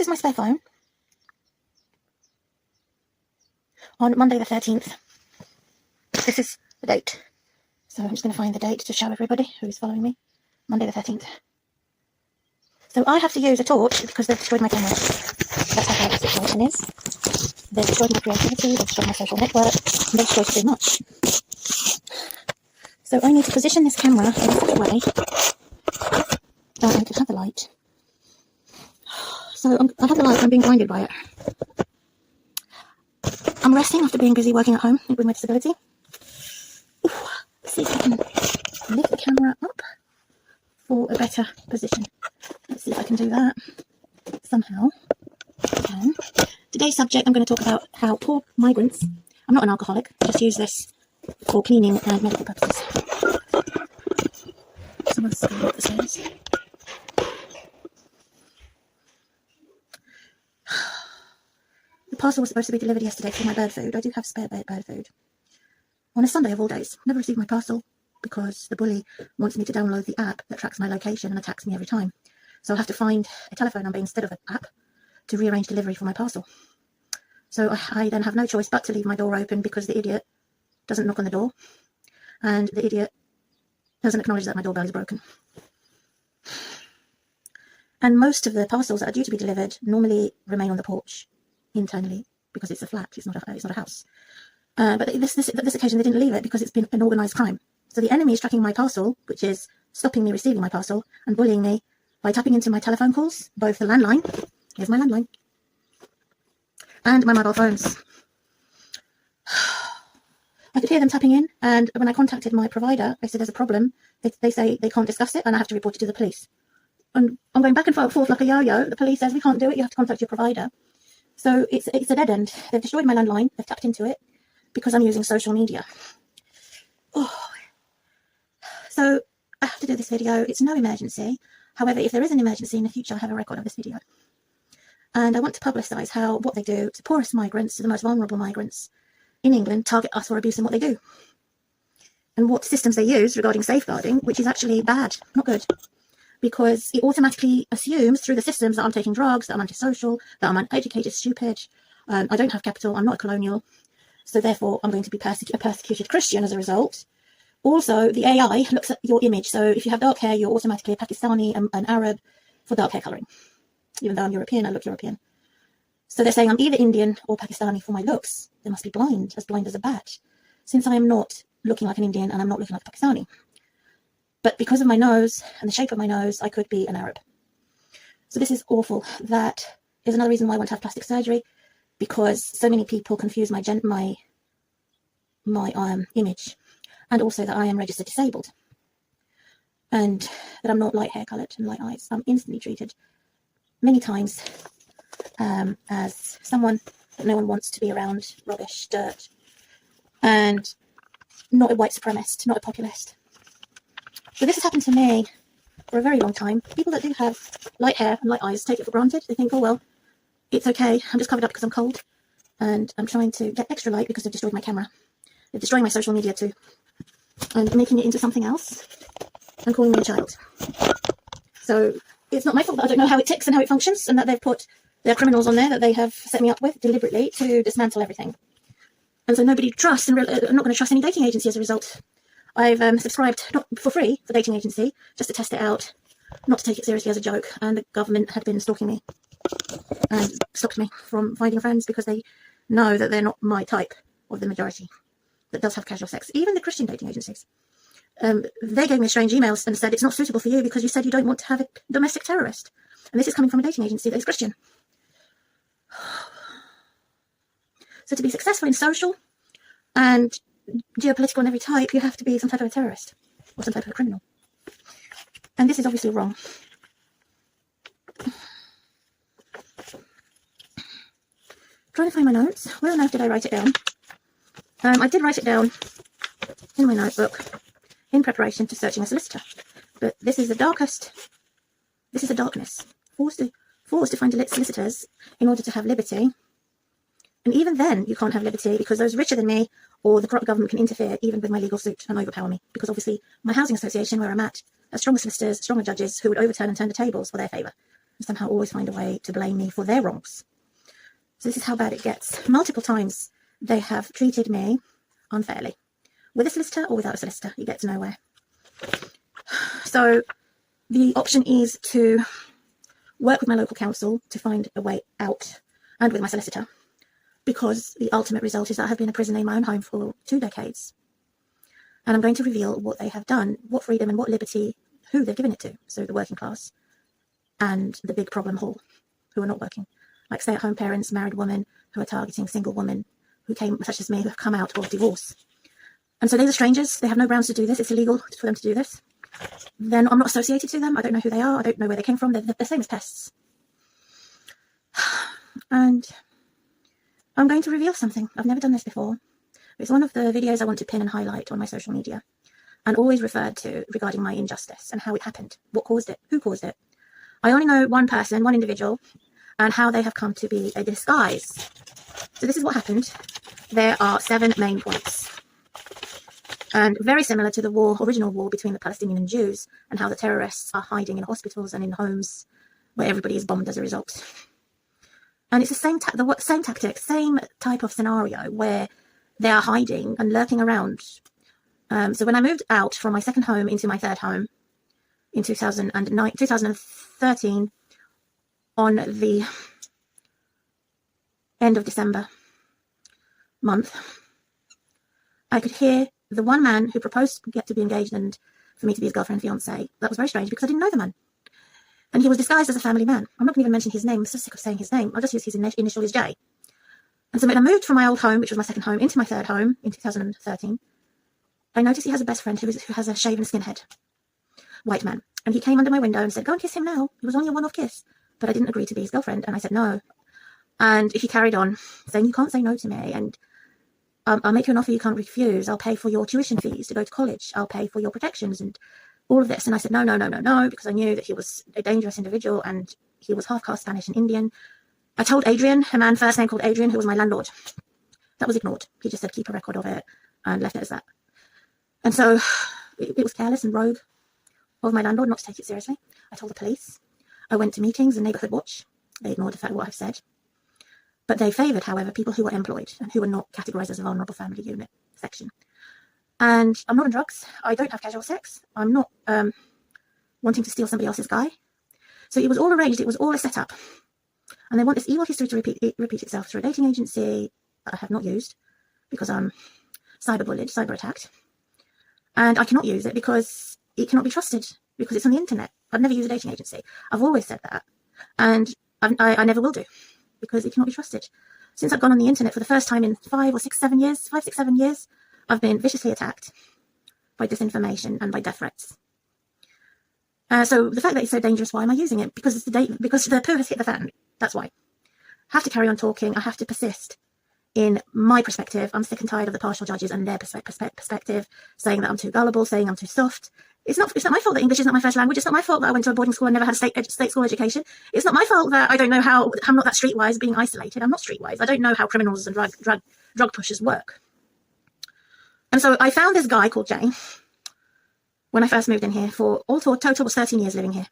is my spare phone on Monday the 13th. This is the date. So I'm just going to find the date to show everybody who's following me. Monday the 13th. So I have to use a torch because they've destroyed my camera. That's how bad the situation is. They've destroyed my creativity, they've destroyed my social network, and they've destroyed too much. So I need to position this camera in such a way that I can have the light. So I have the light, I'm being blinded by it. I'm resting after being busy working at home with my disability. Ooh, let's see if I can lift the camera up for a better position. Let's see if I can do that somehow. Okay. Today's subject, I'm going to talk about how poor migrants, I'm not an alcoholic, I just use this for cleaning and medical purposes. Someone's going up the stairs. The parcel was supposed to be delivered yesterday for my bird food. I do have spare bird food. On a Sunday of all days. Never received my parcel because the bully wants me to download the app that tracks my location and attacks me every time. So I'll have to find a telephone number instead of an app to rearrange delivery for my parcel. So I then have no choice but to leave my door open because the idiot doesn't knock on the door and the idiot doesn't acknowledge that my doorbell is broken. And most of the parcels that are due to be delivered normally remain on the porch internally because it's a flat, it's not a house. But this occasion they didn't leave it because it's been an organised crime. So the enemy is tracking my parcel, which is stopping me receiving my parcel and bullying me by tapping into my telephone calls, both the landline, here's my landline, and my mobile phones. I could hear them tapping in, and when I contacted my provider, I said there's a problem. They say they can't discuss it and I have to report it to the police. And I'm going back and forth like a yo-yo. The police says we can't do it, you have to contact your provider. So it's a dead end. They've destroyed my landline, they've tapped into it because I'm using social media. Oh. So I have to do this video. It's no emergency. However, if there is an emergency in the future, I have a record of this video. And I want to publicise how what they do to poorest migrants, to the most vulnerable migrants in England, target us for abuse in what they do. And what systems they use regarding safeguarding, which is actually bad, not good. Because it automatically assumes through the systems that I'm taking drugs, that I'm antisocial, that I'm uneducated, stupid, I don't have capital, I'm not a colonial, so therefore I'm going to be a persecuted Christian as a result. Also, the AI looks at your image, so if you have dark hair, you're automatically a Pakistani, an Arab for dark hair colouring. Even though I'm European, I look European. So they're saying I'm either Indian or Pakistani for my looks. They must be blind as a bat, since I am not looking like an Indian and I'm not looking like a Pakistani. But because of my nose and the shape of my nose, I could be an Arab. So this is awful. That is another reason why I want to have plastic surgery, because so many people confuse my image, and also that I am registered disabled, and that I'm not light hair coloured and light eyes. I'm instantly treated many times as someone that no one wants to be around, rubbish, dirt, and not a white supremacist, not a populist. So this has happened to me for a very long time. People that do have light hair and light eyes take it for granted. They think, oh, well, it's okay. I'm just covered up because I'm cold. And I'm trying to get extra light because they've destroyed my camera. They're destroying my social media too. And making it into something else. And calling me a child. So it's not my fault that I don't know how it ticks and how it functions. And that they've put their criminals on there that they have set me up with deliberately to dismantle everything. And so nobody trusts, and I'm not going to trust any dating agency as a result. I've subscribed, not for free, for dating agency, just to test it out, not to take it seriously as a joke. And the government had been stalking me and stopped me from finding friends because they know that they're not my type of the majority that does have casual sex. Even the Christian dating agencies. They gave me strange emails and said it's not suitable for you because you said you don't want to have a domestic terrorist. And this is coming from a dating agency that is Christian. So to be successful in social and geopolitical and every type, you have to be some type of a terrorist or some type of a criminal. And this is obviously wrong. Trying to find my notes. Where on earth did I write it down? I did write it down in my notebook in preparation to searching a solicitor. But this is the darkest. This is the darkness. Forced to find solicitors in order to have liberty. And even then, you can't have liberty because those richer than me or the corrupt government can interfere even with my legal suit and overpower me. Because obviously, my housing association where I'm at has stronger solicitors, stronger judges who would overturn and turn the tables for their favour. somehow always find a way to blame me for their wrongs. So this is how bad it gets. Multiple times they have treated me unfairly, with a solicitor or without a solicitor. You get to nowhere. So the option is to work with my local council to find a way out, and with my solicitor, because the ultimate result is that I have been a prisoner in my own home for 2 decades. And I'm going to reveal what they have done, what freedom and what liberty, who they've given it to. So the working class and the big problem hall who are not working, like stay-at-home parents, married women who are targeting single women who came, such as me, who have come out of divorce. And so these are strangers. They have no grounds to do this. It's illegal for them to do this. Then I'm not associated to them. I don't know who they are. I don't know where they came from. They're the same as pests. And I'm going to reveal something. I've never done this before. It's one of the videos I want to pin and highlight on my social media, and always referred to regarding my injustice and how it happened, what caused it, who caused it. I only know one person, one individual, and how they have come to be a disguise. So this is what happened. There are 7 main points. And very similar to the original war between the Palestinian and Jews, and how the terrorists are hiding in hospitals and in homes where everybody is bombed as a result. And it's the same tactic, same type of scenario where they are hiding and lurking around. So when I moved out from my second home into my third home in 2013, on the end of December month, I could hear the one man who proposed to get to be engaged and for me to be his girlfriend, fiance. That was very strange because I didn't know the man. And he was disguised as a family man. I'm not going to even mention his name. I'm so sick of saying his name. I'll just use his initial as J. And so when I moved from my old home, which was my second home, into my third home in 2013, I noticed he has a best friend who has a shaven skinhead, white man. And he came under my window and said, "Go and kiss him now. It was only a one-off kiss." But I didn't agree to be his girlfriend. And I said no. And he carried on saying, "You can't say no to me. And I'll make you an offer you can't refuse. I'll pay for your tuition fees to go to college. I'll pay for your protections and all of this." And I said, no, because I knew that he was a dangerous individual and he was half-caste Spanish and Indian. I told Adrian, a man first name called Adrian, who was my landlord. That was ignored. He just said, keep a record of it, and left it as that. And so it was careless and rogue of my landlord not to take it seriously. I told the police. I went to meetings and neighbourhood watch. They ignored the fact of what I've said. But they favoured, however, people who were employed and who were not categorised as a vulnerable family unit section. And I'm not on drugs. I don't have casual sex. I'm not wanting to steal somebody else's guy. So it was all arranged. It was all a setup. And they want this evil history to repeat itself through a dating agency that I have not used because I'm cyberbullied, cyber attacked. And I cannot use it because it cannot be trusted because it's on the internet. I've never used a dating agency. I've always said that. And I never will do because it cannot be trusted. Since I've gone on the internet for the first time in 5, 6, 7 years, I've been viciously attacked by disinformation and by death threats. So the fact that it's so dangerous, why am I using it? Because the poo has hit the fan. That's why. I have to carry on talking. I have to persist in my perspective. I'm sick and tired of the partial judges and their perspective, saying that I'm too gullible, saying I'm too soft. It's not my fault that English is not my first language. It's not my fault that I went to a boarding school and never had a state school education. It's not my fault that I don't know how I'm not that streetwise, being isolated. I'm not streetwise. I don't know how criminals and drug pushers work. And so I found this guy called Jay when I first moved in here. For all total was 13 years living here.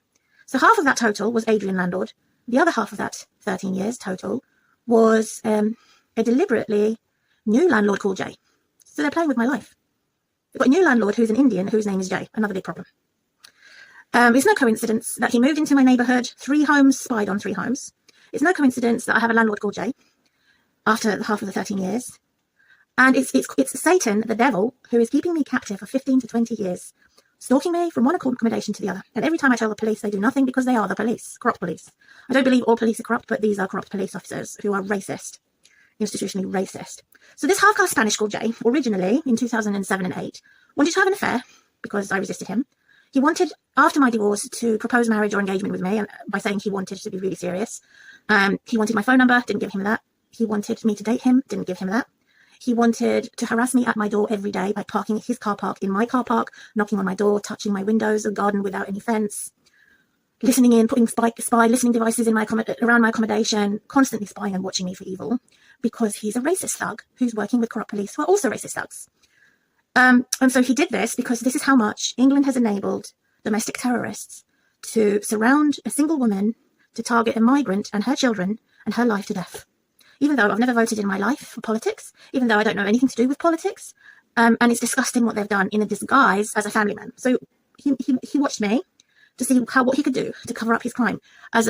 So half of that total was Adrian Landlord. The other half of that 13 years total was a deliberately new landlord called Jay. So they're playing with my life. We've got a new landlord who's an Indian whose name is Jay. Another big problem. It's no coincidence that he moved into my neighbourhood, 3 homes, spied on 3 homes. It's no coincidence that I have a landlord called Jay after half of the 13 years. And it's Satan, the devil, who is keeping me captive for 15 to 20 years, stalking me from one accommodation to the other. And every time I tell the police, they do nothing because they are the police, corrupt police. I don't believe all police are corrupt, but these are corrupt police officers who are racist, institutionally racist. So this half-caste Spanish called Jay, originally in 2007 and 8, wanted to have an affair because I resisted him. He wanted, after my divorce, to propose marriage or engagement with me, and by saying he wanted to be really serious. He wanted my phone number, didn't give him that. He wanted me to date him, didn't give him that. He wanted to harass me at my door every day by parking his car park in my car park, knocking on my door, touching my windows, a garden without any fence, listening in, putting spy listening devices in around my accommodation, constantly spying and watching me for evil, because he's a racist thug who's working with corrupt police who are also racist thugs. And so he did this because this is how much England has enabled domestic terrorists to surround a single woman, to target a migrant and her children and her life to death. Even though I've never voted in my life for politics, even though I don't know anything to do with politics, and it's disgusting what they've done in a disguise as a family man. So he watched me to see what he could do to cover up his crime as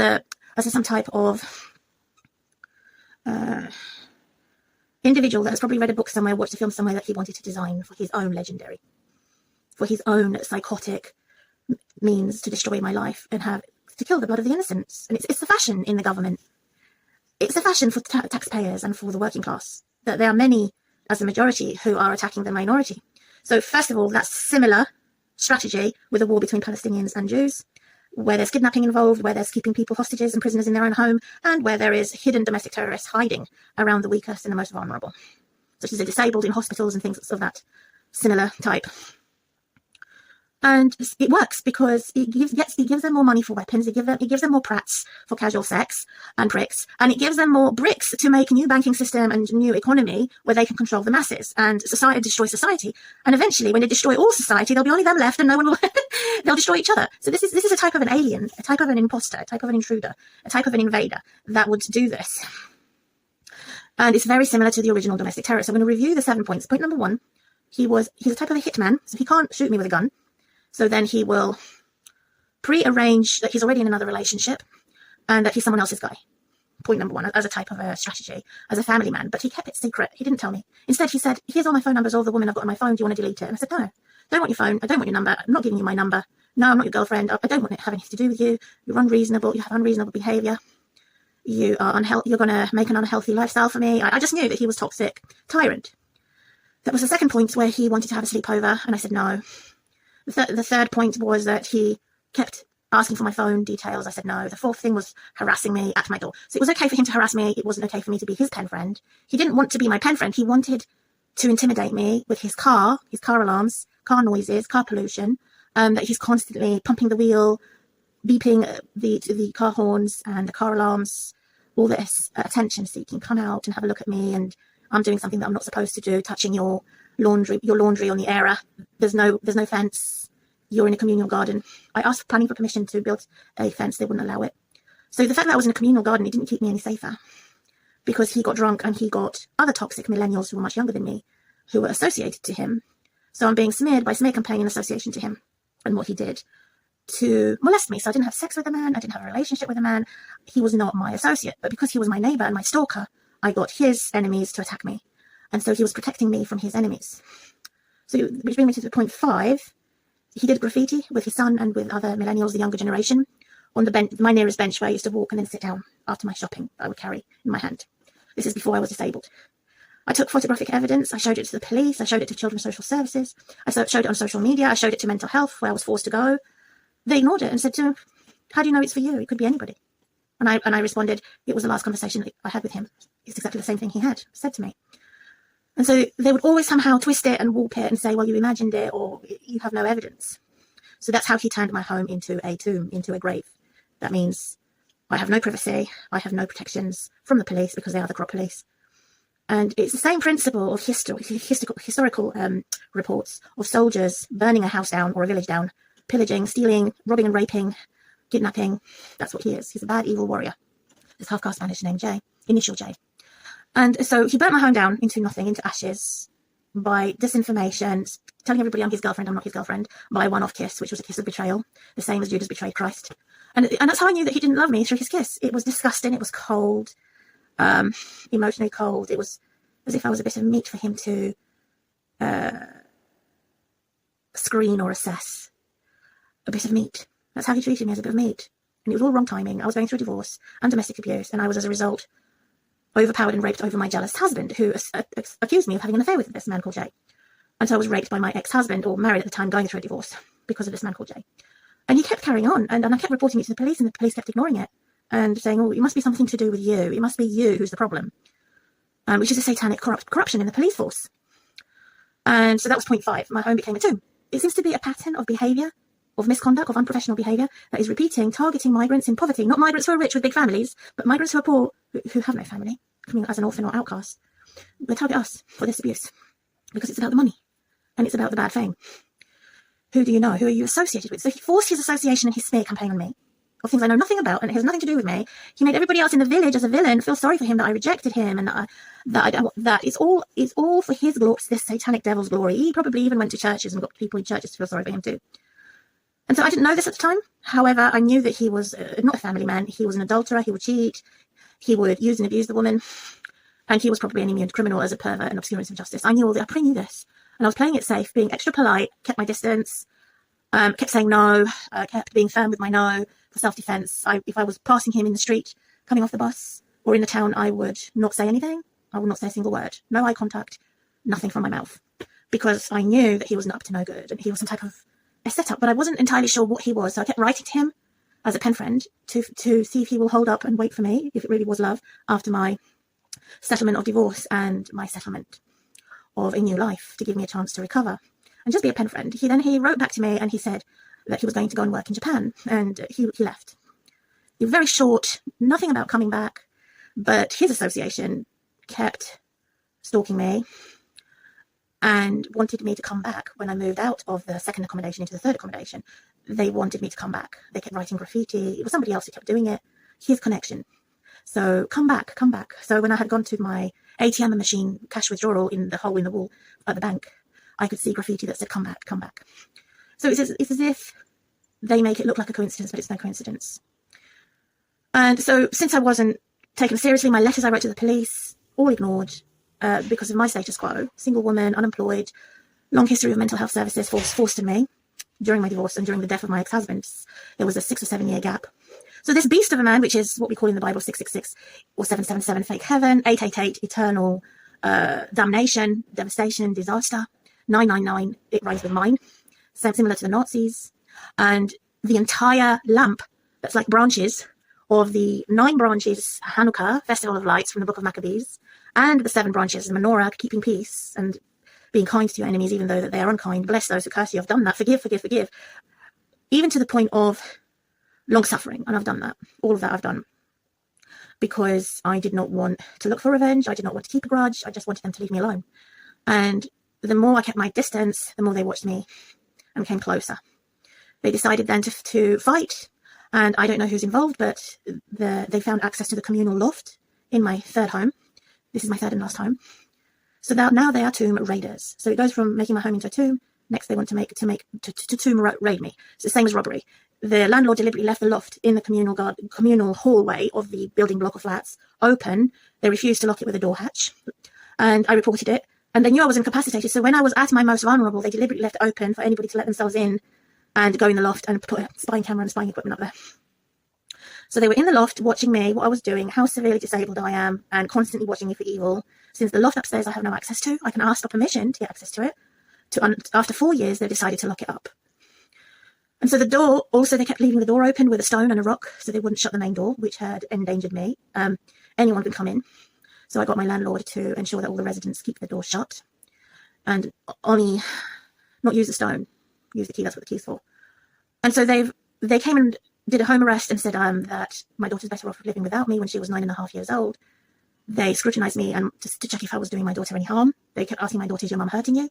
some type of individual that has probably read a book somewhere, watched a film somewhere that he wanted to design for his own legendary, for his own psychotic means to destroy my life and have to kill the blood of the innocents. And it's a fashion in the government. It's a fashion for taxpayers and for the working class that there are many as the majority who are attacking the minority. So first of all, that's similar strategy with a war between Palestinians and Jews, where there's kidnapping involved, where there's keeping people hostages and prisoners in their own home, and where there is hidden domestic terrorists hiding around the weakest and the most vulnerable, such as the disabled in hospitals and things of that similar type. And it works because it gives them more money for weapons, it gives them more prats for casual sex and pricks, and it gives them more bricks to make a new banking system and new economy where they can control the masses and destroy society. And eventually, when they destroy all society, there'll be only them left and no one will, they'll destroy each other. So this is a type of an alien, a type of an imposter, a type of an intruder, a type of an invader that would do this. And it's very similar to the original domestic terrorist. I'm going to review the 7 points. Point number 1, he's a type of a hitman, so he can't shoot me with a gun. So then he will pre-arrange that he's already in another relationship and that he's someone else's guy. Point number 1, as a type of a strategy, as a family man. But he kept it secret. He didn't tell me. Instead, he said, here's all my phone numbers, all the women I've got on my phone. Do you want to delete it? And I said, no, I don't want your phone. I don't want your number. I'm not giving you my number. No, I'm not your girlfriend. I don't want it to have anything to do with you. You're unreasonable. You have unreasonable behavior. You are unhealthy. You're going to make an unhealthy lifestyle for me. I just knew that he was toxic tyrant. That was the second point, where he wanted to have a sleepover. And I said, no. The third point was that he kept asking for my phone details. I said no. The fourth thing was harassing me at my door. So it was okay for him to harass me. It wasn't okay for me to be his pen friend. He didn't want to be my pen friend. He wanted to intimidate me with his car alarms, car noises, car pollution, that he's constantly pumping the wheel, beeping the car horns and the car alarms, all this attention seeking. Come out and have a look at me, and I'm doing something that I'm not supposed to do, touching your laundry on the area. There's no fence. You're in a communal garden. I asked planning for permission to build a fence. They wouldn't allow it. So the fact that I was in a communal garden, it didn't keep me any safer, because he got drunk and he got other toxic millennials who were much younger than me, who were associated to him. So I'm being smeared by smear campaign in association to him and what he did to molest me. So I didn't have sex with a man. I didn't have a relationship with a man. He was not my associate, but because he was my neighbor and my stalker, I got his enemies to attack me. And so he was protecting me from his enemies. So, which brings me to point 5. He did graffiti with his son and with other millennials, the younger generation, on the bench, my nearest bench, where I used to walk and then sit down after my shopping that I would carry in my hand. This is before I was disabled. I took photographic evidence. I showed it to the police. I showed it to Children's Social Services. I showed it on social media. I showed it to mental health, where I was forced to go. They ignored it and said to him, how do you know it's for you? It could be anybody. And I responded, it was the last conversation that I had with him. It's exactly the same thing he had said to me. And so they would always somehow twist it and warp it and say, well, you imagined it, or you have no evidence. So that's how he turned my home into a tomb, into a grave. That means I have no privacy. I have no protections from the police, because they are the crop police. And it's the same principle of historical reports of soldiers burning a house down or a village down, pillaging, stealing, robbing and raping, kidnapping. That's what he is. He's a bad, evil warrior. This half-caste Spanish name, J, initial J. And so he burnt my home down into nothing, into ashes, by disinformation, telling everybody I'm his girlfriend, I'm not his girlfriend, by a one-off kiss, which was a kiss of betrayal, the same as Judas betrayed Christ. And that's how I knew that he didn't love me, through his kiss. It was disgusting, it was cold, emotionally cold. It was as if I was a bit of meat for him to screen or assess. A bit of meat. That's how he treated me, as a bit of meat. And it was all wrong timing. I was going through a divorce and domestic abuse, and I was, as a result, overpowered and raped over my jealous husband, who accused me of having an affair with this man called Jay. And so I was raped by my ex-husband, or married at the time, going through a divorce because of this man called Jay. And he kept carrying on, and I kept reporting it to the police, and the police kept ignoring it and saying, oh, it must be something to do with you. It must be you who's the problem, which is a satanic corruption in the police force. And so that was point 5. My home became a tomb. It seems to be a pattern of behaviour, of misconduct, of unprofessional behaviour that is repeating, targeting migrants in poverty. Not migrants who are rich with big families, but migrants who are poor, who have no family, coming as an orphan or outcast. They target us for this abuse because it's about the money and it's about the bad fame. Who do you know? Who are you associated with? So he forced his association and his smear campaign on me, of things I know nothing about, and it has nothing to do with me. He made everybody else in the village as a villain feel sorry for him, that I rejected him, and that it's all for his glory, this satanic devil's glory. He probably even went to churches and got people in churches to feel sorry for him too. And so I didn't know this at the time. However, I knew that he was not a family man. He was an adulterer. He would cheat. He would use and abuse the woman. And he was probably an immune criminal as a pervert and obscurance of justice. I knew all that. I pretty knew this. And I was playing it safe, being extra polite, kept my distance, kept saying no, kept being firm with my no for self-defense. If I was passing him in the street, coming off the bus, or in the town, I would not say anything. I would not say a single word. No eye contact, nothing from my mouth. Because I knew that he was up to no good and he was some type of a setup, but I wasn't entirely sure what he was. So I kept writing to him as a pen friend to see if he will hold up and wait for me, if it really was love, after my settlement of divorce and my settlement of a new life, to give me a chance to recover and just be a pen friend. He wrote back to me and he said that he was going to go and work in Japan, and he left. He was very short, nothing about coming back, but his association kept stalking me and wanted me to come back when I moved out of the second accommodation into the third accommodation. They wanted me to come back. They kept writing graffiti. It was somebody else who kept doing it. His connection. So come back, come back. So when I had gone to my ATM machine cash withdrawal in the hole in the wall at the bank, I could see graffiti that said, come back, come back. So it's as if they make it look like a coincidence, but it's no coincidence. And so since I wasn't taken seriously, my letters I wrote to the police, all ignored, because of my status quo, single woman, unemployed, long history of mental health services forced on me during my divorce and during the death of my ex-husband. There was a 6 or 7 year gap. So this beast of a man, which is what we call in the Bible 666 or 777, fake heaven, 888, eternal damnation, devastation, disaster, 999, it rhymes with mine, similar to the Nazis, and the entire lamp that's like branches of the 9 branches Hanukkah, Festival of Lights from the Book of Maccabees, and the 7 branches of Menorah, keeping peace and being kind to your enemies, even though that they are unkind. Bless those who curse you. I've done that. Forgive, forgive, forgive. Even to the point of long suffering. And I've done that. All of that I've done. Because I did not want to look for revenge. I did not want to keep a grudge. I just wanted them to leave me alone. And the more I kept my distance, the more they watched me and came closer. They decided then to fight. And I don't know who's involved, but they found access to the communal loft in my third home. This is my third and last home. So now they are tomb raiders. So it goes from making my home into a tomb. Next, they want to tomb raid me. It's the same as robbery. The landlord deliberately left the loft in the communal hallway of the building block of flats open. They refused to lock it with a door hatch. And I reported it. And they knew I was incapacitated. So when I was at my most vulnerable, they deliberately left it open for anybody to let themselves in and go in the loft and put a spying camera and spying equipment up there. So they were in the loft watching me, what I was doing, how severely disabled I am, and constantly watching me for evil. Since the loft upstairs I have no access to, I can ask for permission to get access to it. After 4 years, they decided to lock it up. And so the door, also they kept leaving the door open with a stone and a rock, so they wouldn't shut the main door, which had endangered me. Anyone could come in. So I got my landlord to ensure that all the residents keep the door shut. And only not use the stone, use the key, that's what the key's for. And so they came and did a home arrest and said that my daughter's better off living without me when she was 9.5 years old. They scrutinized me and just to check if I was doing my daughter any harm. They kept asking my daughter, is your mum hurting you?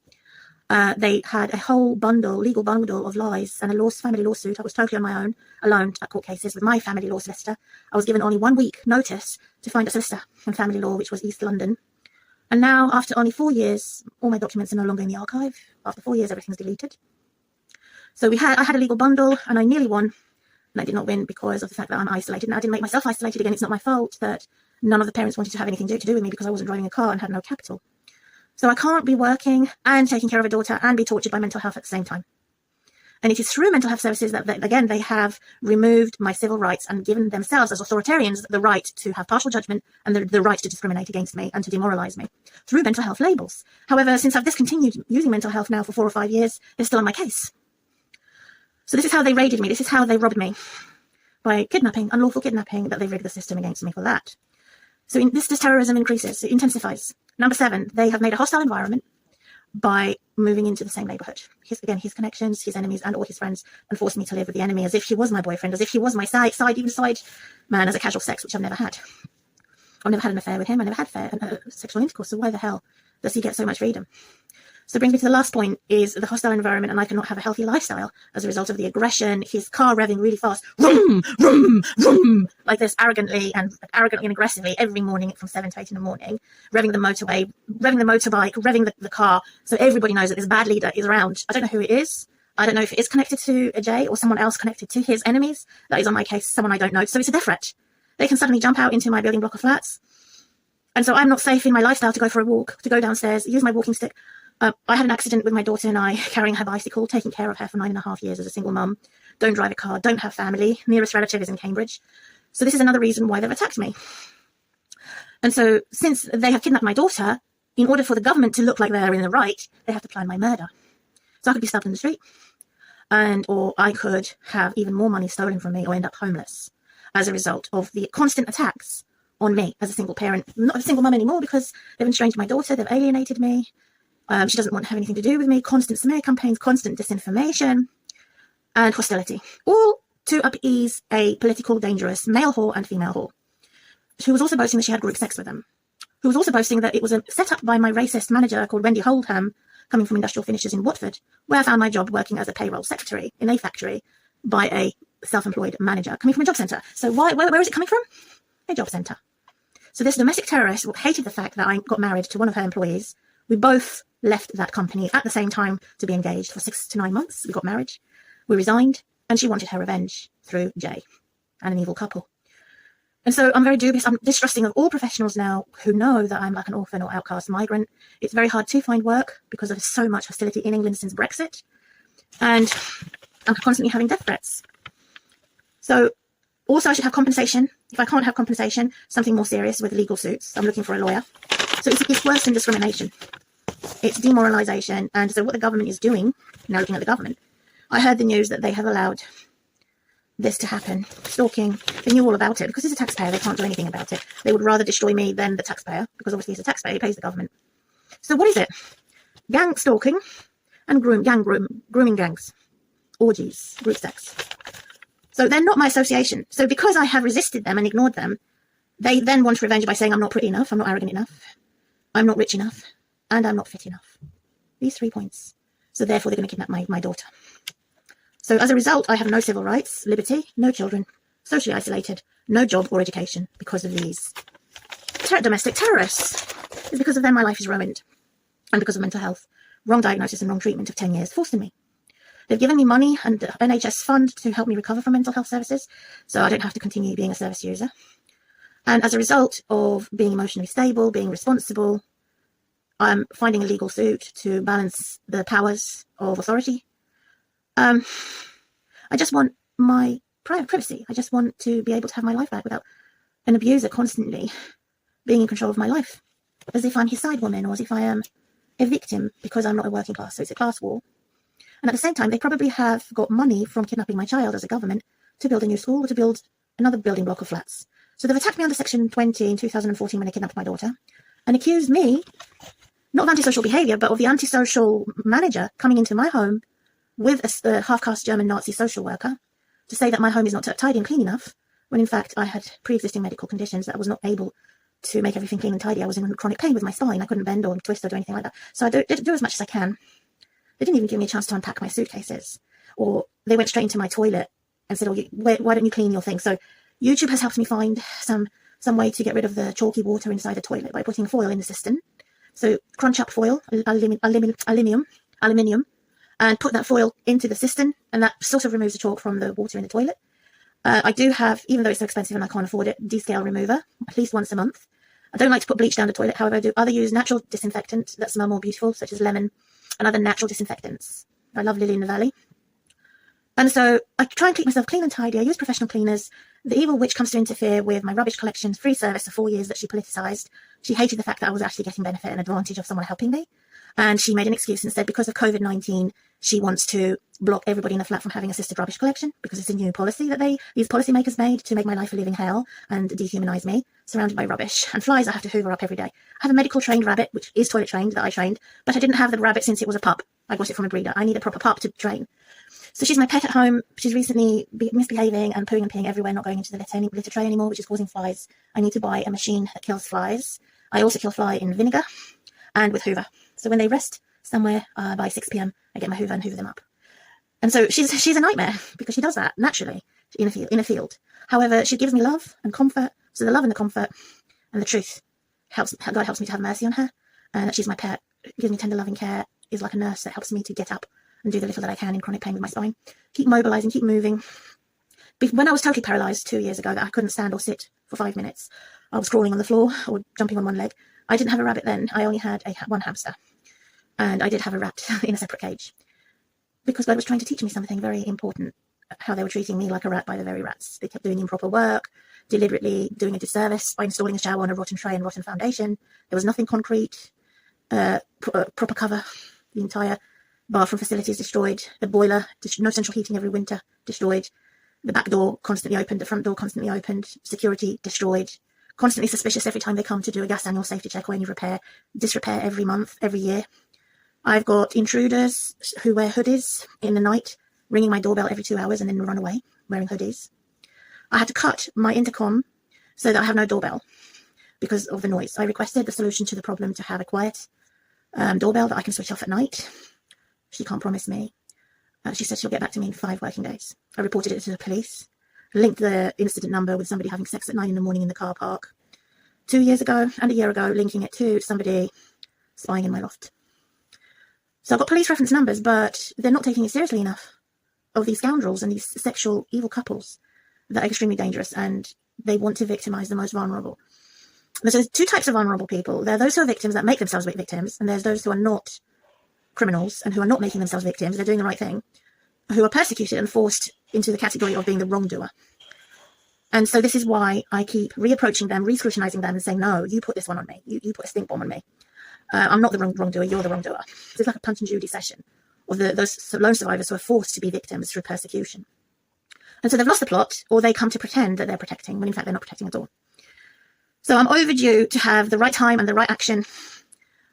They had a whole legal bundle of lies and a family lawsuit. I was totally on my own, alone at court cases with my family law solicitor. I was given only 1 week notice to find a solicitor in family law, which was East London. And now, after only 4 years, all my documents are no longer in the archive. After 4 years, everything's deleted. So I had a legal bundle and I nearly won. And I did not win because of the fact that I'm isolated. And I didn't make myself isolated again. It's not my fault that none of the parents wanted to have anything to do with me because I wasn't driving a car and had no capital. So I can't be working and taking care of a daughter and be tortured by mental health at the same time. And it is through mental health services that again, they have removed my civil rights and given themselves as authoritarians the right to have partial judgment and the right to discriminate against me and to demoralize me through mental health labels. However, since I've discontinued using mental health now for 4 or 5 years, they're still on my case. So this is how they raided me. This is how they robbed me. By kidnapping, unlawful kidnapping, that they've rigged the system against me for that. So this terrorism increases, it intensifies. Number 7, they have made a hostile environment by moving into the same neighborhood. His connections, his enemies, and all his friends, and forced me to live with the enemy as if he was my boyfriend, as if he was my side man as a casual sex, which I've never had. I've never had an affair with him. I never had sexual intercourse. So why the hell does he get so much freedom? So it brings me to the last point, is the hostile environment, and I cannot have a healthy lifestyle as a result of the aggression, his car revving really fast, vroom, vroom, vroom, like this, arrogantly and aggressively every morning from 7 to 8 in the morning, revving the motorway, revving the motorbike, revving the car, so everybody knows that this bad leader is around. I don't know who it is. I don't know if it is connected to a Jay or someone else connected to his enemies. That is on my case, someone I don't know. So it's a death threat. They can suddenly jump out into my building block of flats. And so I'm not safe in my lifestyle to go for a walk, to go downstairs, use my walking stick. I had an accident with my daughter and I, carrying her bicycle, taking care of her for 9.5 years as a single mum. Don't drive a car, don't have family. Nearest relative is in Cambridge. So this is another reason why they've attacked me. And so since they have kidnapped my daughter, in order for the government to look like they're in the right, they have to plan my murder. So I could be stabbed in the street, or I could have even more money stolen from me or end up homeless as a result of the constant attacks on me as a single parent. I'm not a single mum anymore because they've estranged my daughter, they've alienated me. She doesn't want to have anything to do with me. Constant smear campaigns, constant disinformation, and hostility. All to appease a political, dangerous male whore and female whore, who was also boasting that she had group sex with them. Who was also boasting that it was set up by my racist manager called Wendy Holdham, coming from Industrial Finishes in Watford, where I found my job working as a payroll secretary in a factory by a self-employed manager coming from a job centre. So where is it coming from? A job centre. So this domestic terrorist hated the fact that I got married to one of her employees. We both left that company at the same time to be engaged for 6 to 9 months. We got married, we resigned, and she wanted her revenge through Jay and an evil couple. And so I'm very dubious. I'm distrusting of all professionals now who know that I'm like an orphan or outcast migrant. It's very hard to find work because there's so much hostility in England since Brexit. And I'm constantly having death threats. So also I should have compensation. If I can't have compensation, something more serious with legal suits. I'm looking for a lawyer. So it's worse than discrimination. It's demoralisation. And so what the government is doing, now looking at the government, I heard the news that they have allowed this to happen. Stalking, they knew all about it. Because he's a taxpayer, they can't do anything about it. They would rather destroy me than the taxpayer, because obviously he's a taxpayer, he pays the government. So what is it? Gang stalking and grooming gangs, orgies, group sex. So they're not my association. So because I have resisted them and ignored them, they then want revenge by saying I'm not pretty enough, I'm not arrogant enough, I'm not rich enough, and I'm not fit enough. These 3 points. So therefore they're going to kidnap my daughter. So as a result, I have no civil rights, liberty, no children, socially isolated, no job or education because of these domestic terrorists. It's because of them my life is ruined. And because of mental health, wrong diagnosis and wrong treatment of 10 years forced on me. They've given me money and NHS fund to help me recover from mental health services, so I don't have to continue being a service user. And as a result of being emotionally stable, being responsible, I'm finding a legal suit to balance the powers of authority. I just want my private privacy. I just want to be able to have my life back without an abuser constantly being in control of my life, as if I'm his side woman or as if I am a victim because I'm not a working class. So it's a class war. And at the same time, they probably have got money from kidnapping my child as a government to build a new school or to build another building block of flats. So they've attacked me under Section 20 in 2014 when they kidnapped my daughter and accused me, not of antisocial behaviour, but of the antisocial manager coming into my home with a half-caste German Nazi social worker to say that my home is not tidy and clean enough, when in fact I had pre-existing medical conditions that I was not able to make everything clean and tidy. I was in chronic pain with my spine. I couldn't bend or twist or do anything like that. So I do as much as I can. They didn't even give me a chance to unpack my suitcases. Or they went straight into my toilet and said, why don't you clean your thing? So YouTube has helped me find some way to get rid of the chalky water inside the toilet by putting foil in the cistern. So crunch up foil, aluminium, and put that foil into the cistern, and that sort of removes the chalk from the water in the toilet. I do have, even though it's so expensive and I can't afford it, descale remover at least once a month. I don't like to put bleach down the toilet. However, I do use natural disinfectant that smell more beautiful, such as lemon and other natural disinfectants. I love Lily in the Valley. And so I try and keep myself clean and tidy. I use professional cleaners. The evil witch comes to interfere with my rubbish collection's free service of 4 years that she politicised. She hated the fact that I was actually getting benefit and advantage of someone helping me. And she made an excuse and said because of COVID-19, she wants to block everybody in the flat from having assisted rubbish collection because it's a new policy that these policymakers made to make my life a living hell and dehumanise me, surrounded by rubbish. And flies I have to hoover up every day. I have a medical trained rabbit, which is toilet trained, that I trained, but I didn't have the rabbit since it was a pup. I got it from a breeder. I need a proper pup to train. So she's my pet at home. She's recently misbehaving and pooing and peeing everywhere, not going into the litter tray anymore, which is causing flies. I need to buy a machine that kills flies. I also kill fly in vinegar and with Hoover. So when they rest somewhere by 6 p.m. I get my hoover and hoover them up. And so she's a nightmare because she does that naturally in a field. However, she gives me love and comfort. So the love and the comfort and the truth God helps me to have mercy on her. And that she's my pet, gives me tender loving care, is like a nurse that helps me to get up and do the little that I can in chronic pain with my spine. Keep mobilizing, keep moving. When I was totally paralyzed 2 years ago, that I couldn't stand or sit for 5 minutes, I was crawling on the floor or jumping on one leg. I didn't have a rabbit then. I only had one hamster. And I did have a rat in a separate cage. Because God was trying to teach me something very important, how they were treating me like a rat by the very rats. They kept doing improper work, deliberately doing a disservice by installing a shower on a rotten tray and rotten foundation. There was nothing concrete, proper cover. The entire bathroom facility is destroyed. The boiler, no central heating every winter, destroyed. The back door constantly opened, the front door constantly opened, security destroyed. Constantly suspicious every time they come to do a gas annual safety check or any repair, disrepair every month, every year. I've got intruders who wear hoodies in the night, ringing my doorbell every 2 hours and then run away wearing hoodies. I had to cut my intercom so that I have no doorbell because of the noise. I requested the solution to the problem to have a quiet doorbell that I can switch off at night. She can't promise me. She said she'll get back to me in 5 working days. I reported it to the police, linked the incident number with somebody having sex at 9 a.m. in the car park 2 years ago and a year ago, linking it to somebody spying in my loft. So I've got police reference numbers, but they're not taking it seriously enough of these scoundrels and these sexual evil couples that are extremely dangerous, and they want to victimize the most vulnerable. There's 2 types of vulnerable people. There are those who are victims that make themselves victims, and there's those who are not criminals and who are not making themselves victims. They're doing the right thing, who are persecuted and forced into the category of being the wrongdoer. And so this is why I keep reapproaching them, re-scrutinizing them and saying, no, you put this one on me. You put a stink bomb on me. I'm not the wrongdoer, you're the wrongdoer. It's like a Punch and Judy session of those lone survivors who are forced to be victims through persecution. And so they've lost the plot, or they come to pretend that they're protecting, when in fact they're not protecting at all. So I'm overdue to have the right time and the right action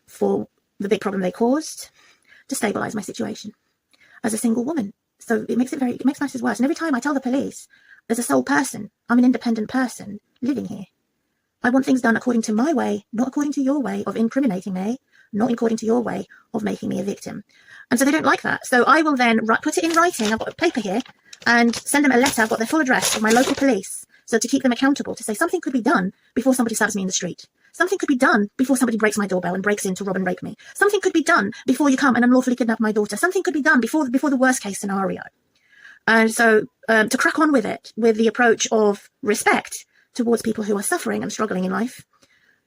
for the big problem they caused to stabilize my situation as a single woman. So it makes matters worse. And every time I tell the police, there's a sole person, I'm an independent person living here. I want things done according to my way, not according to your way of incriminating me, not according to your way of making me a victim. And so they don't like that. So I will then put it in writing. I've got a paper here and send them a letter. I've got their full address of my local police. So to keep them accountable, to say something could be done before somebody stabs me in the street. Something could be done before somebody breaks my doorbell and breaks in to rob and rape me. Something could be done before you come and unlawfully kidnap my daughter. Something could be done before the worst case scenario. And so to crack on with it, with the approach of respect towards people who are suffering and struggling in life,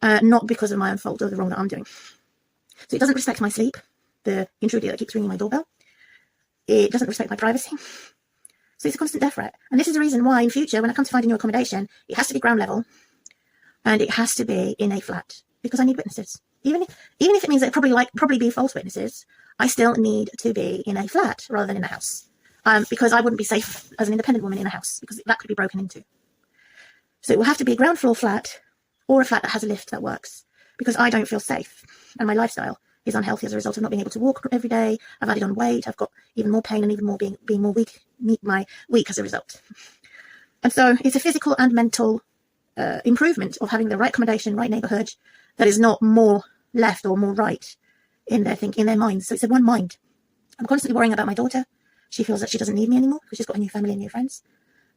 not because of my own fault or the wrong that I'm doing. So it doesn't respect my sleep, the intruder that keeps ringing my doorbell. It doesn't respect my privacy. So it's a constant death threat. And this is the reason why in future, when I come to find a new accommodation, it has to be ground level and it has to be in a flat because I need witnesses. Even if it means that probably be false witnesses, I still need to be in a flat rather than in a house. Because I wouldn't be safe as an independent woman in a house because that could be broken into. So it will have to be a ground floor flat or a flat that has a lift that works because I don't feel safe and my lifestyle is unhealthy as a result of not being able to walk every day. I've added on weight. I've got even more pain and even more being more weak as a result. And so it's a physical and mental improvement of having the right accommodation, right neighborhood that is not more left or more right in their minds. So it's a one mind. I'm constantly worrying about my daughter. She feels that she doesn't need me anymore because she's got a new family and new friends.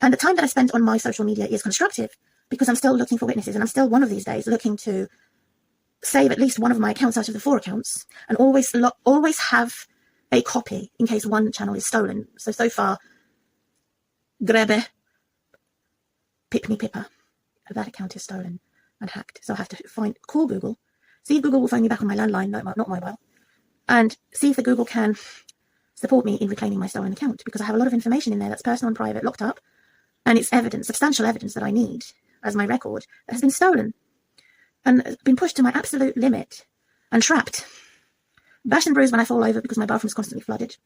And the time that I spent on my social media is constructive because I'm still looking for witnesses and I'm still one of these days looking to save at least one of my accounts out of the 4 accounts and always have a copy in case one channel is stolen. So far, Grebe Pipni Pippa, that account is stolen and hacked. So I have to call Google, see if Google will phone me back on my landline, not mobile, and see if the Google can support me in reclaiming my stolen account because I have a lot of information in there that's personal and private, locked up, and it's evidence, substantial evidence that I need as my record that has been stolen and been pushed to my absolute limit and trapped. Bashed and bruised when I fall over because my bathroom is constantly flooded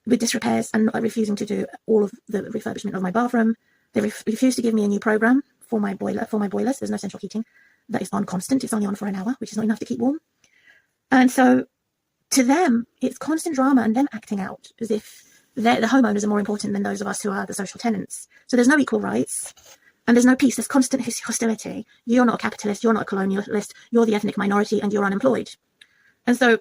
with disrepairs and not refusing to do all of the refurbishment of my bathroom. They refuse to give me a new program for my boilers. There's no central heating. That is on constant. It's only on for an hour, which is not enough to keep warm. And so to them, it's constant drama and them acting out as if the homeowners are more important than those of us who are the social tenants. So there's no equal rights and there's no peace. There's constant hostility. You're not a capitalist. You're not a colonialist. You're the ethnic minority and you're unemployed. And so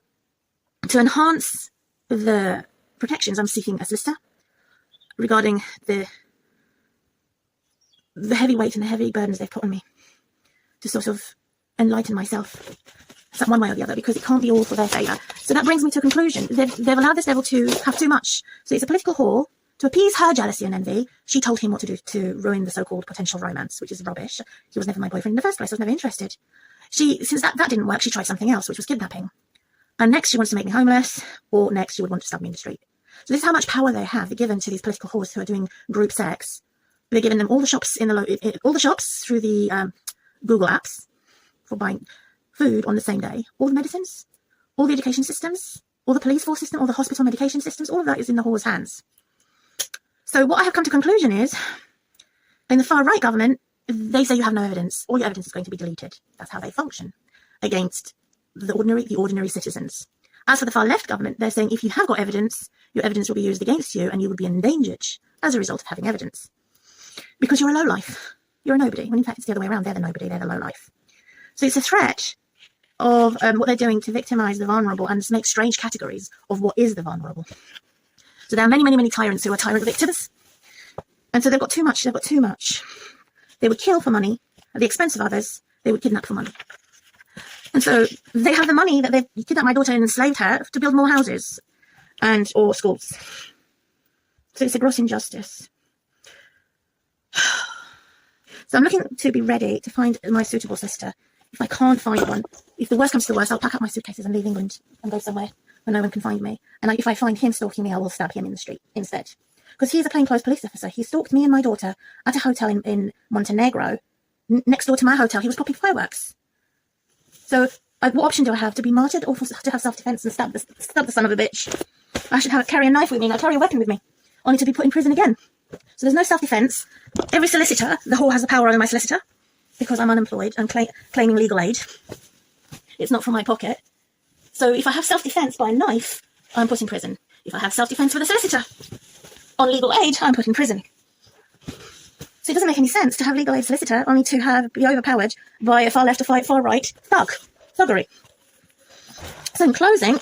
To enhance the protections, I'm seeking a solicitor regarding the heavy weight and the heavy burdens they've put on me to sort of enlighten myself one way or the other, because it can't be all for their favour. So that brings me to a conclusion. They've allowed this devil to have too much. So it's a political whore. To appease her jealousy and envy, she told him what to do to ruin the so-called potential romance, which is rubbish. He was never my boyfriend in the first place. I was never interested. Since that didn't work, she tried something else, which was kidnapping. And next she wants to make me homeless, or next she would want to stab me in the street. So this is how much power they have. They're given to these political whores who are doing group sex. They're giving them all the shops all the shops through the Google apps for buying food on the same day, all the medicines, all the education systems, all the police force system, all the hospital medication systems, all of that is in the whore's hands. So what I have come to conclusion is, in the far right government, they say you have no evidence. All your evidence is going to be deleted. That's how they function against the ordinary citizens. As for the far left government, they're saying if you have got evidence, your evidence will be used against you and you will be endangered as a result of having evidence. Because you're a lowlife. You're a nobody. When in fact it's the other way around. They're the nobody. They're the lowlife. So it's a threat of what they're doing to victimize the vulnerable and to make strange categories of what is the vulnerable. So there are many, many, many tyrants who are tyrant victims. And so they've got too much. They've got too much. They would kill for money at the expense of others. They would kidnap for money. And so they have the money that they've kidnapped my daughter and enslaved her to build more houses or schools. So it's a gross injustice. So I'm looking to be ready to find my suitable sister. If I can't find one, if the worst comes to the worst, I'll pack up my suitcases and leave England and go somewhere where no one can find me. And if I find him stalking me, I will stab him in the street instead. Because he's a plainclothes police officer. He stalked me and my daughter at a hotel in Montenegro, next door to my hotel. He was popping fireworks. So what option do I have? To be martyred or to have self-defense and stab the son of a bitch? I should carry a knife with me, not carry a weapon with me, only to be put in prison again. So there's no self-defense. Every solicitor, the whore has the power over my solicitor because I'm unemployed and claiming legal aid. It's not from my pocket. So if I have self-defense by a knife, I'm put in prison. If I have self-defense with a solicitor on legal aid, I'm put in prison. So it doesn't make any sense to have legal aid solicitor only to be overpowered by a far left or far right thuggery. So in closing,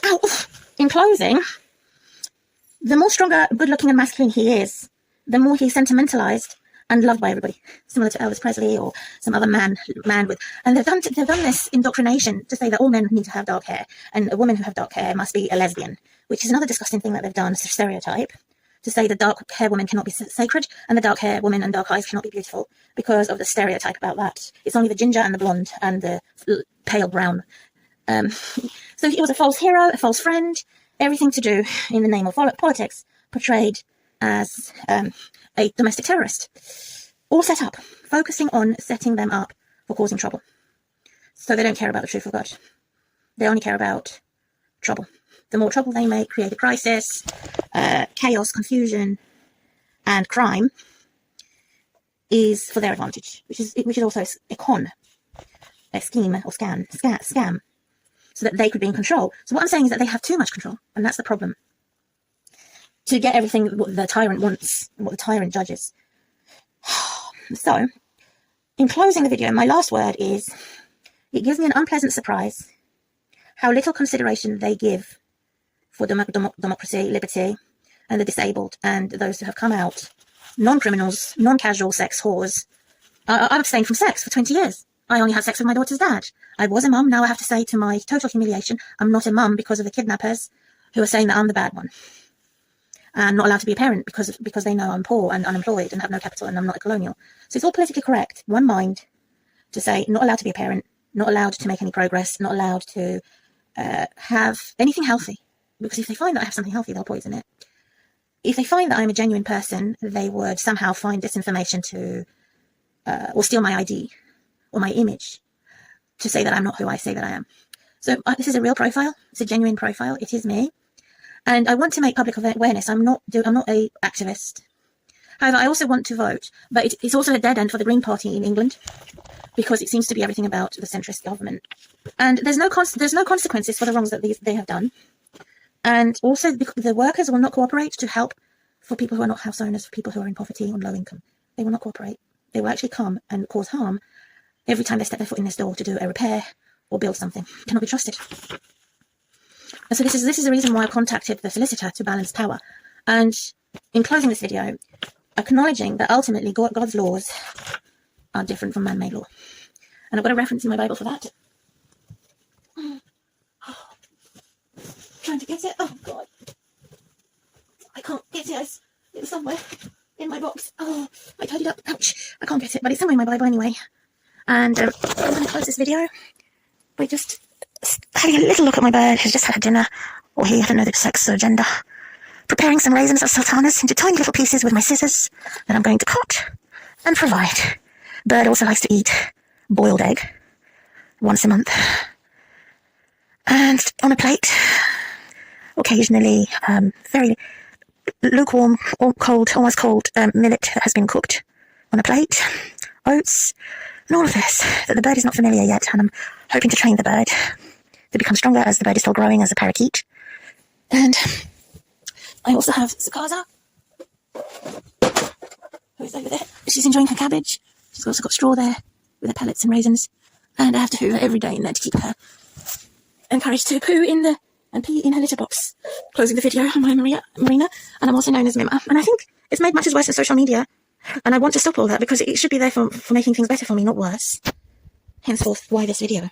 the more stronger, good-looking and masculine he is, the more he's sentimentalized and loved by everybody, similar to Elvis Presley or some other man with. And they've done this indoctrination to say that all men need to have dark hair, and a woman who have dark hair must be a lesbian, which is another disgusting thing that they've done, a stereotype, to say the dark hair woman cannot be sacred and the dark hair woman and dark eyes cannot be beautiful because of the stereotype about that. It's only the ginger and the blonde and the pale brown. So he was a false hero, a false friend, everything to do in the name of politics, portrayed as a domestic terrorist. All set up, focusing on setting them up for causing trouble. So they don't care about the truth of God. They only care about trouble. The more trouble they make, create a crisis, chaos, confusion, and crime is for their advantage, which is also a scheme or scam, so that they could be in control. So what I'm saying is that they have too much control, and that's the problem. To get everything what the tyrant wants, what the tyrant judges. So, in closing the video, my last word is, it gives me an unpleasant surprise how little consideration they give for democracy, liberty, and the disabled, and those who have come out, non-criminals, non-casual sex whores. I've abstained from sex for 20 years. I only had sex with my daughter's dad. I was a mum. Now I have to say, to my total humiliation, I'm not a mum because of the kidnappers who are saying that I'm the bad one. And not allowed to be a parent because they know I'm poor and unemployed and have no capital and I'm not a colonial. So it's all politically correct, one mind, to say not allowed to be a parent, not allowed to make any progress, not allowed to have anything healthy. Because if they find that I have something healthy, they'll poison it. If they find that I'm a genuine person, they would somehow find disinformation to, or steal my ID or my image to say that I'm not who I say that I am. So this is a real profile. It's a genuine profile. It is me. And I want to make public awareness. I'm not a activist. However, I also want to vote, but it's also a dead end for the Green Party in England because it seems to be everything about the centrist government. And there's no consequences for the wrongs that they have done. And also the workers will not cooperate to help for people who are not house owners, for people who are in poverty or low income. They will not cooperate. They will actually come and cause harm every time they step their foot in this door to do a repair or build something. Cannot be trusted. And so this is the reason why I contacted the solicitor, to balance power. And in closing this video, acknowledging that ultimately God's laws are different from man-made law. And I've got a reference in my Bible for that. Trying to get it. Oh God, I can't get it. It's somewhere in my box. Oh, I tied it up. Ouch, I can't get it, but it's somewhere in my Bible anyway. And I'm going to close this video by just having a little look at my bird who's just had dinner, or he, I don't know the sex or gender, preparing some raisins or sultanas into tiny little pieces with my scissors that I'm going to cut and provide. Bird also likes to eat boiled egg once a month. And on a plate, occasionally very lukewarm or cold, almost cold millet that has been cooked on a plate, oats, and all of this that the bird is not familiar yet, and I'm hoping to train the bird to become stronger as the bird is still growing as a parakeet. And I also have Sakaza, who's over there. She's enjoying her cabbage. She's also got straw there with her pellets and raisins, and I have to hoover every day in there to keep her encouraged to poo in and pee in her litter box. Closing the video on my Marina, and I'm also known as Mima. And I think it's made matters worse in social media, and I want to stop all that because it should be there for making things better for me, not worse. Henceforth, why this video?